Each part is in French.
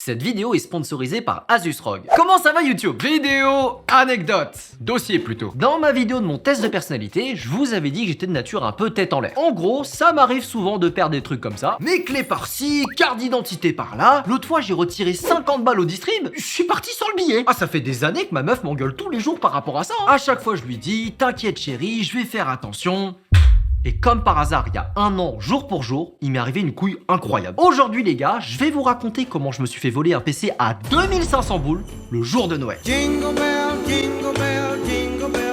Cette vidéo est sponsorisée par Asus ROG. Comment ça va YouTube? Vidéo anecdote. Dossier plutôt. Dans ma vidéo de mon test de personnalité, je vous avais dit que j'étais de nature un peu tête en l'air. En gros, ça m'arrive souvent de perdre des trucs comme ça. Mes clés par-ci, carte d'identité par-là. L'autre fois, j'ai retiré 50 balles au distrib. Je suis parti sans le billet. Ah, ça fait des années que ma meuf m'engueule tous les jours par rapport à ça. À chaque fois, je lui dis, t'inquiète chérie, je vais faire attention. Et comme par hasard, il y a un an, jour pour jour, il m'est arrivé une couille incroyable. Aujourd'hui les gars, je vais vous raconter comment je me suis fait voler un PC à 2500 boules le jour de Noël. Jingle bell, jingle bell, jingle bell.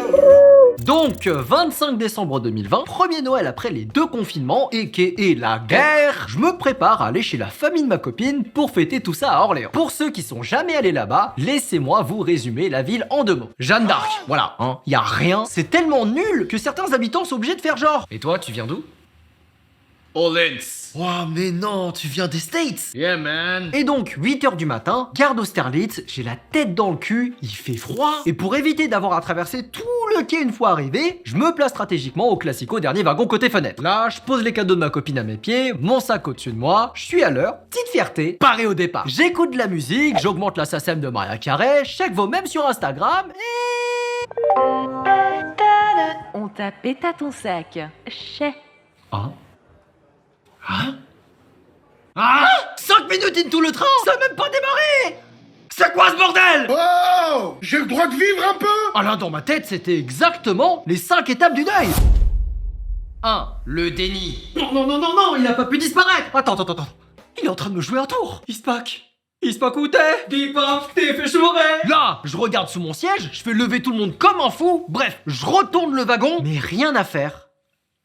Donc, 25 décembre 2020, premier Noël après les 2 confinements, et la guerre, je me prépare à aller chez la famille de ma copine pour fêter tout ça à Orléans. Pour ceux qui sont jamais allés là-bas, laissez-moi vous résumer la ville en 2 mots. Jeanne d'Arc, voilà, hein, y a rien, c'est tellement nul que certains habitants sont obligés de faire genre. Et toi, tu viens d'où? Orleans. Oh mais non, tu viens des States. Yeah man. Et donc, 8h du matin, garde Austerlitz, j'ai la tête dans le cul, il fait froid. Et pour éviter d'avoir à traverser tout le quai une fois arrivé, je me place stratégiquement au classico dernier wagon côté fenêtre. Là, je pose les cadeaux de ma copine à mes pieds, mon sac au-dessus de moi, je suis à l'heure, petite fierté, paré au départ. J'écoute de la musique, j'augmente la SACEM de Mariah Carey, je check vos mèmes sur Instagram et... On t'a pété ton sac. Chais. Hein? 5 minutes into le train, ça a même pas démarré. C'est quoi ce bordel? Oh, j'ai le droit de vivre un peu. Ah là, dans ma tête, c'était exactement les 5 étapes du deuil. 1. Le déni. Non, il a pas pu disparaître. Attends. Il est en train de me jouer un tour. Il se pack où t'es? Dis pas, t'es fait chourer. Là, je regarde sous mon siège, je fais lever tout le monde comme un fou. Bref, je retourne le wagon, mais rien à faire.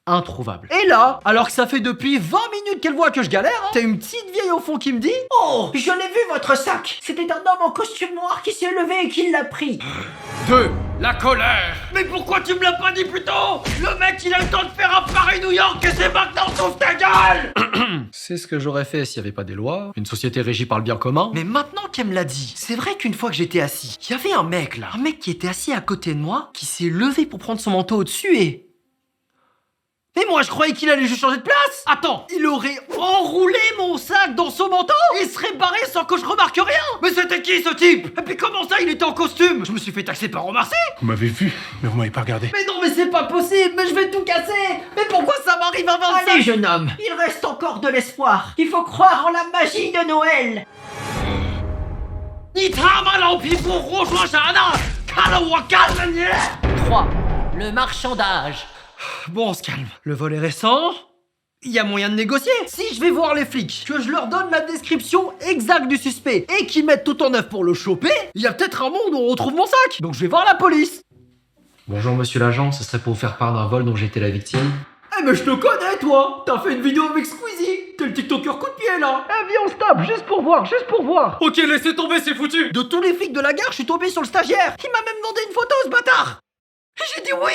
Introuvable. Et là, alors que ça fait depuis 20 minutes qu'elle voit que je galère, hein, t'as une petite vieille au fond qui me dit: Oh, je l'ai vu votre sac. C'était un homme en costume noir qui s'est levé et qui l'a pris. 2. La colère. Mais pourquoi tu me l'as pas dit plus tôt? Le mec, il a le temps de faire un Paris-New York et c'est maintenant, sauve ta gueule. C'est ce que j'aurais fait s'il y avait pas des lois, une société régie par le bien commun. Mais maintenant qu'elle me l'a dit, c'est vrai qu'une fois que j'étais assis, il y avait un mec là, un mec qui était assis à côté de moi, qui s'est levé pour prendre son manteau au-dessus et... Mais moi je croyais qu'il allait juste changer de place. Attends, il aurait enroulé mon sac dans son manteau et serait barré sans que je remarque rien. Mais c'était qui ce type? Et puis comment ça il était en costume? Je me suis fait taxer par Omar Sy. Vous m'avez vu, mais vous m'avez pas regardé. Mais non mais c'est pas possible, mais je vais tout casser. Mais pourquoi ça m'arrive à 25? Allez, jeune homme, il reste encore de l'espoir. Il faut croire en la magie de Noël. 3. Le marchandage. Bon, on se calme. Le vol est récent. Il y a moyen de négocier. Si je vais voir les flics, que je leur donne la description exacte du suspect et qu'ils mettent tout en œuvre pour le choper, il y a peut-être un monde où on retrouve mon sac. Donc je vais voir la police. Bonjour monsieur l'agent, ce serait pour vous faire part d'un vol dont j'étais la victime. Eh mais je te connais toi. T'as fait une vidéo avec Squeezie. T'es le tiktoker coup de pied là. Eh viens on se tape, juste pour voir. Ok, laissez tomber, c'est foutu. De tous les flics de la gare, je suis tombé sur le stagiaire. Il m'a même demandé une photo ce bâtard. Et j'ai dit oui.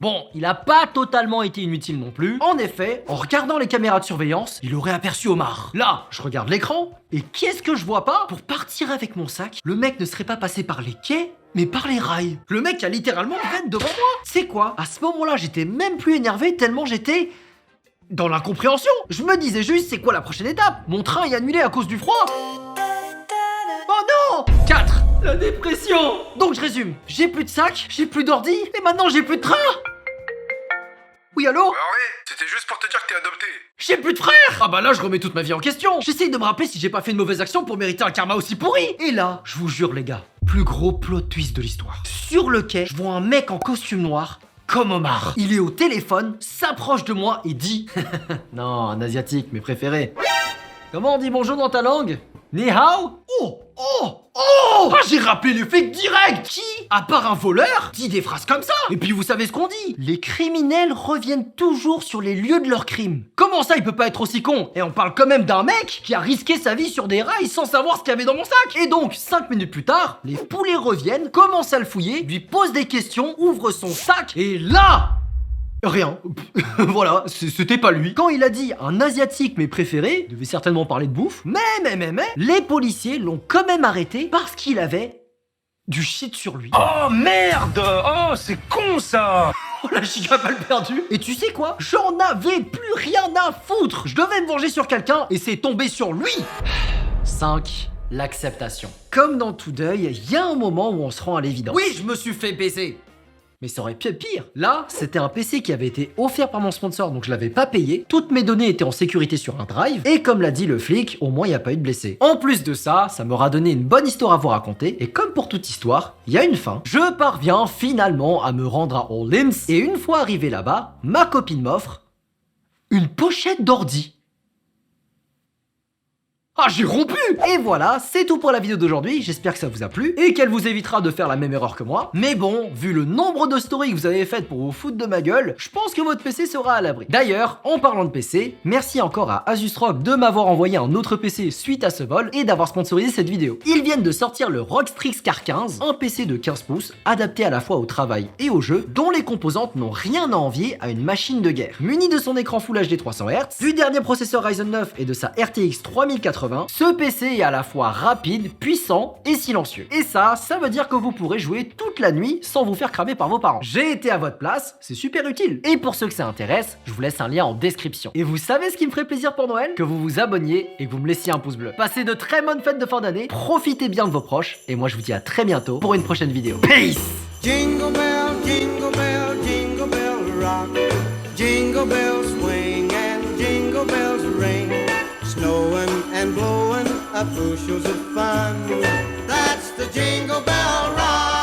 Bon, il a pas totalement été inutile non plus. En effet, en regardant les caméras de surveillance, il aurait aperçu Omar. Là, je regarde l'écran, et qu'est-ce que je vois pas? Pour partir avec mon sac, le mec ne serait pas passé par les quais, mais par les rails. Le mec a littéralement le vent devant moi. C'est quoi? À ce moment-là, j'étais même plus énervé tellement j'étais... dans l'incompréhension. Je me disais juste, c'est quoi la prochaine étape? Mon train est annulé à cause du froid. Oh non! 4. La dépression. Donc je résume, j'ai plus de sac, j'ai plus d'ordi, et maintenant j'ai plus de train. Oui, allô? C'était juste pour te dire que t'es adopté. J'ai plus de frères. Ah bah là je remets toute ma vie en question. J'essaye de me rappeler si j'ai pas fait une mauvaise action pour mériter un karma aussi pourri. Et là, je vous jure les gars, plus gros plot twist de l'histoire. Sur le quai, je vois un mec en costume noir, comme Omar. Il est au téléphone, s'approche de moi et dit... Non, un asiatique, mes préférés. Comment on dit bonjour dans ta langue? Ni hao? Oh, j'ai rappelé les flics direct. Qui, à part un voleur, dit des phrases comme ça? Et puis vous savez ce qu'on dit? Les criminels reviennent toujours sur les lieux de leurs crimes. Comment ça, il peut pas être aussi con? Et on parle quand même d'un mec qui a risqué sa vie sur des rails sans savoir ce qu'il y avait dans mon sac. Et donc, 5 minutes plus tard, les poulets reviennent, commencent à le fouiller, lui posent des questions, ouvrent son sac, et là... Rien. Voilà, c'était pas lui. Quand il a dit un asiatique mes préférés, il devait certainement parler de bouffe, mais, les policiers l'ont quand même arrêté parce qu'il avait du shit sur lui. Oh merde. Oh, c'est con ça. Oh la giga balle perdue. Et tu sais quoi? J'en avais plus rien à foutre. Je devais me venger sur quelqu'un et c'est tombé sur lui. 5. l'acceptation. Comme dans tout deuil, il y a un moment où on se rend à l'évidence. Oui, je me suis fait baiser. Mais ça aurait pu être pire. Là, c'était un PC qui avait été offert par mon sponsor, donc je l'avais pas payé. Toutes mes données étaient en sécurité sur un drive. Et comme l'a dit le flic, au moins il n'y a pas eu de blessés. En plus de ça, ça m'aura donné une bonne histoire à vous raconter. Et comme pour toute histoire, il y a une fin. Je parviens finalement à me rendre à All Limbs. Et une fois arrivé là-bas, ma copine m'offre une pochette d'ordi. Ah, j'ai rompu! Et voilà, c'est tout pour la vidéo d'aujourd'hui, j'espère que ça vous a plu et qu'elle vous évitera de faire la même erreur que moi. Mais bon, vu le nombre de stories que vous avez faites pour vous foutre de ma gueule, je pense que votre PC sera à l'abri. D'ailleurs, en parlant de PC, merci encore à Asus ROG de m'avoir envoyé un autre PC suite à ce vol et d'avoir sponsorisé cette vidéo. Ils viennent de sortir le ROG Strix Car 15, un PC de 15 pouces, adapté à la fois au travail et au jeu, dont les composantes n'ont rien à envier à une machine de guerre. Muni de son écran Full HD 300 Hz, du dernier processeur Ryzen 9 et de sa RTX 3080, ce PC est à la fois rapide, puissant et silencieux. Et ça veut dire que vous pourrez jouer toute la nuit sans vous faire cramer par vos parents. J'ai été à votre place, c'est super utile. Et pour ceux que ça intéresse, je vous laisse un lien en description. Et vous savez ce qui me ferait plaisir pour Noël? Que vous vous abonniez et que vous me laissiez un pouce bleu. Passez de très bonnes fêtes de fin d'année, profitez bien de vos proches, et moi je vous dis à très bientôt pour une prochaine vidéo. Peace! Jingle bell, jingle bell, jingle bell rock. Jingle bells swing and jingle bells ring. Snowing and blowing up bushels of fun. That's the Jingle Bell Rock.